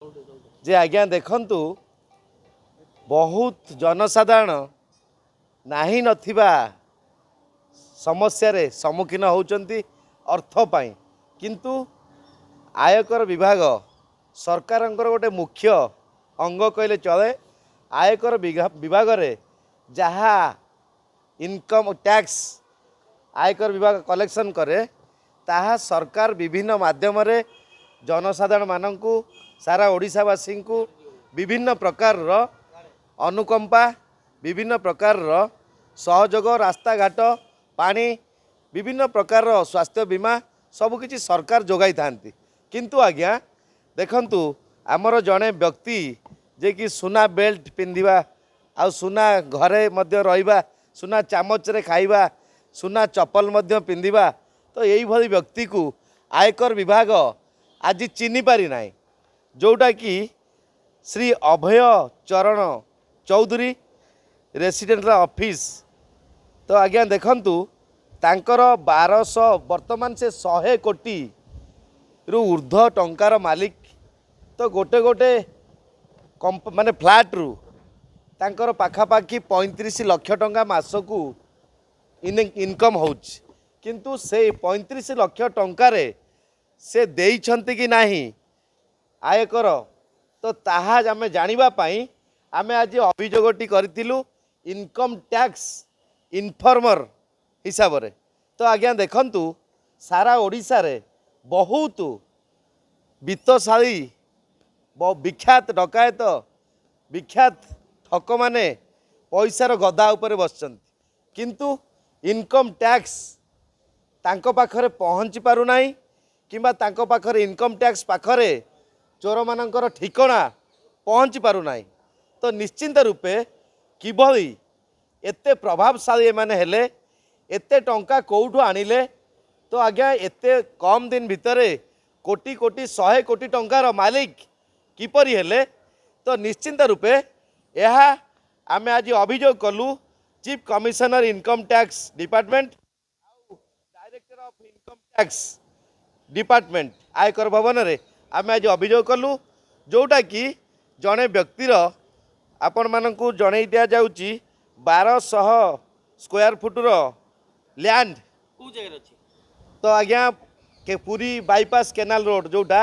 जे आज्ञा देखंतु बहुत जनसाधारण नाही नथिबा समस्या रे सम्मुखीन होउचंती अर्थ पाई किंतु आयकर विभाग सरकारंकर गोटे मुख्य अंग कहले चले। आयकर विभाग रे जहा इनकम टैक्स आयकर विभाग कलेक्शन करे ताहा सरकार विभिन्न माध्यम रे जनसाधारण मानंकु सारा ओडिशावासी को विभिन्न प्रकार अनुकंपा विभिन्न प्रकार सहयोग रास्ता घाट पानी विभिन्न प्रकार स्वास्थ्य बीमा सबकिछि सरकार जोगाई थांती। किंतु आज्ञा देखंतु आमर जड़े व्यक्ति जे कि सुना बेल्ट पिंधिबा आ सुना घरे मध्य रहिबा सुना चामच रे खाइबा सुना चप्पल मध्य पिंधिबा तो यही भली व्यक्ति को आयकर विभाग आज चिन्हि पारि नाही जोटा कि श्री अभय चरण चौधरी रेसिडेंट ऑफिस। तो आज्ञा देखंतु तांकर 1200 वर्तमान से 100 कोटी रु ऊर्ध्व टंकार मालिक। तो गोटे गोटे माने फ्लैट रु तांकर पाखापाखि 35 लाख टंका मासकू इनकम होउछ किंतु से 35 लाख टंकारे से देइछंती कि नाही आयकर तो ताहा आम जानिबा पाई आमे आज अभियोगटी करिथिलु इनकम टैक्स इनफॉर्मर हिसाब रे। तो आज्ञा देखंतु सारा ओडिशा रे बहुत वित्तशाली विख्यात डकायत विख्यात ठक माने पैसार गदा उपरे बसचंती किंतु इनकम टैक्स तांको पाखरे पहुँची पारु नाही किंबा तांको पाखरे इनकम टैक्स पाखरे चोर मानकर ठिकणा पहुँची पारु नाही। तो निश्चिंत रूपे किभली एते प्रभावशाली माने हेले एते टंका कोउठु आनिले तो आज्ञा एते कम दिन भितरे कोटी कोटी 100 कोटी टंकार मालिक किपरि हेले। तो निश्चिंत रूपे यह आमे आज अभियोग कलु chief commissioner income tax department director of income tax department आयकर भवन रे आमे आज अभियोग कलु जोटा कि जड़े व्यक्तिर आपण मानकु जणै दिया जाउची 1200 स्क्वायर फुटर लैंड को जगह अछि। तो आज्ञा के पूरी बाईपास केनाल रोड जोटा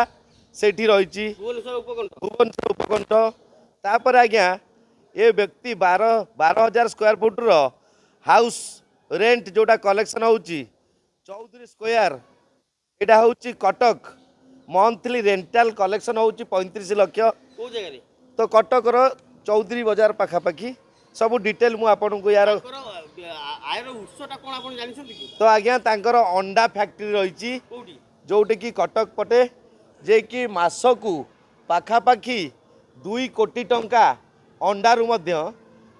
सेठी रही भुवनेश्वर उपकंठ तापर आज्ञा ये व्यक्ति 12,000 स्क्वायर फुटर हाउस रेंट जोटा कलेक्शन होची 34 स्क्वायर एटा होची कटक मंथली रेंटल कलेक्शन होची 35 लाख को जगह रे। तो कटक रो चौधरी बाजार पाखापाखि सब डिटेल मु आपन को यार आयर उत्सटा कोन आपन जानि छथि कि। तो आज्ञा तांकर अंडा फैक्ट्री रही कोठी जोटे कि कटक पटे जे कि मासकू पाखापाखि 2 कोटी टंका अंडारू मध्य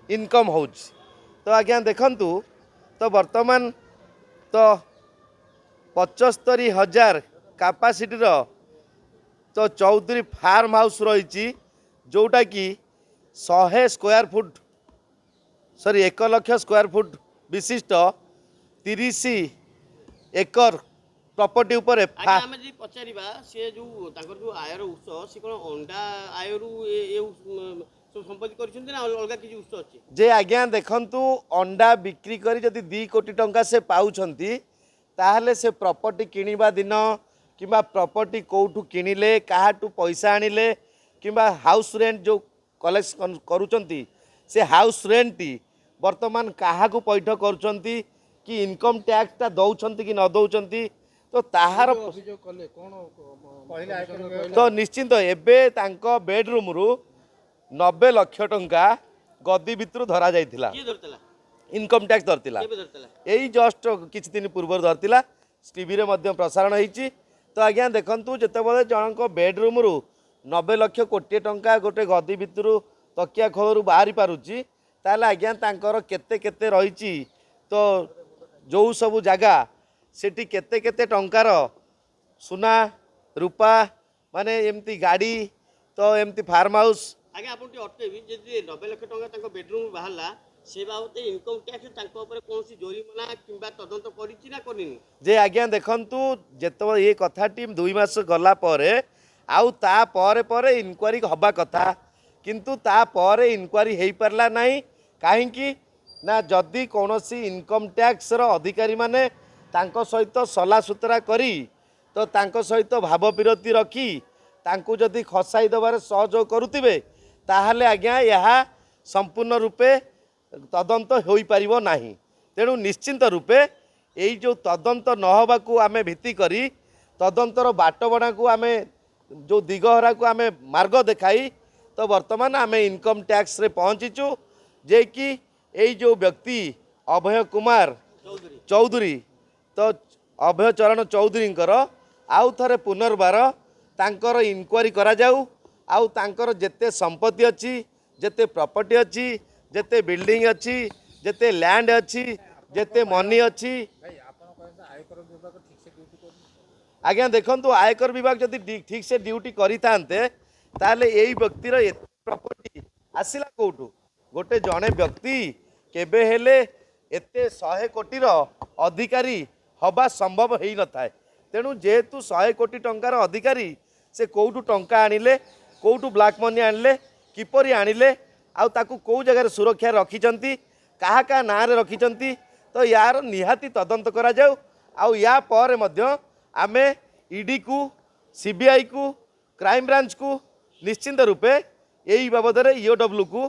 इनकम होच। तो आज्ञा देखंतु तो वर्तमान तो 75,000 कैपेसिटी रो तो चौधरी फार्म हाउस रही जोटा कि 100 square foot sorry 1 lakh square foot विशिष्ट 30 एकर प्रॉपर्टी उपर आमे जी पचारिबा से जो ताकर जो आयर उत्स से कोन अंडा आयरु ए संपत्ति करछन ना अलगा किछि उत्स अछि जे आज्ञा देखंतु अंडा बिक्री करी जदि 2 कोटी टंका से पाउछंती ताहले से प्रॉपर्टी किनिबा दिन किंबा प्रॉपर्टी कोठू किनिले काहाटू पैसा आनिले किंबा हाउस रेंट जो कलेक्शन करूचंती से हाउस रेंट वर्तमान काहाकू पैठ करूचंती कि इनकम टैक्स ता दउछंती कि न दउछंती तो ताहार तो निश्चिंत एबे तांको बेडरूम रु 90 लाख टंका गद्दी भितर धरा जाइथिला की धरतला इनकम टैक्स धरतिला केबे धरतला एई जस्ट किछि दिन पूर्व धरतिला टीवी रे मध्य प्रसारण होईची। तो आज्ञा देखंतु जेतेबेले जनको बेडरूम रु 90 लाख कोटी टंका गोटे गद्दी भितर तकिया खोलरू बाहरी पारुची ताले आज्ञा तांकर केते केते रहिची तो जो सब जगह सेठी केते केते टंकार सुना रूपा माने एमती गाड़ी तो एमती फार्म हाउस आगे आपन टी अटकेबी जे 90 लाख टंका ताको बेडरूम बाहरला से बाबते इनकम टैक्स ताको ऊपर कोनसी जोरिमाना किंबा तदंत करिछि ना करिनी जे आज्ञा देखंतु जेतो ये कथा टीम 2 मास गला परे आउ ता पर इनक्वारी हवा कथा किंतु ता पर इनक्वारी हो पारला नहीं कहीं ना जदि कौनसी इनकम टैक्स रो अधिकारी माने तांको सहित सला सुतरा करी तो तांको सहित भाव विरति रखी तांको जदि खसाई देवार सहयोग करुथिबे ताहले आज्ञा यह संपूर्ण रूपे तदंत हो पारिबो नाही। तेणु निश्चिंत रूपे यही जो तदंत नहबा को आमे भित्ति करी तदंतर बाटबणा को आमे जो दिगहरा को आमे मार्ग देखाई तो वर्तमान आमे इनकम टैक्स रे पहुँचीचु जे कि यही जो व्यक्ति अभय कुमार चौधरी तो अभय चरण चौधरी आउ थरे पुनर्बार तांकर इनक्वारी करा जाऊ आउ तांकर जेते संपत्ति अच्छी जेते प्रॉपर्टी अच्छी जेते बिल्डिंग अच्छी जेते लैंड अच्छी जेते मनी अच्छी आज्ञा देखंतु आयकर विभाग जदि ठीक से ड्यूटी करी थांते ताले एई व्यक्तिर एते प्रॉपर्टी आसिला कोठू गोटे जणे व्यक्ति केबे हेले एते 100 कोटी रो अधिकारी हवा संभव हेई न थाए। तेणु जेहेतु 100 कोटी टंकार अधिकारी से कोठू टंका आनिले कोठू ब्लैक मनी आनिले किपरि आनिले आउ ताकू को जगह सुरक्षा रखिचंती काहा का ना रे रखिचंती तो यार निहाती तदंत करा जाऊ आउ या पर मध्य आमे ईडी को सीबीआई को क्राइम ब्रांच को निश्चिंत रूपे यही बाबद ईओडब्ल्यू को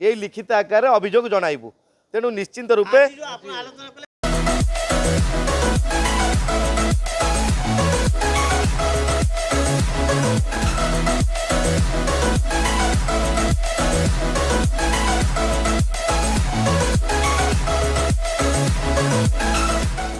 यही लिखित आकार अभियोग जणाइबू। तेणु निश्चिंत रूपे आज जो आपण आलोचना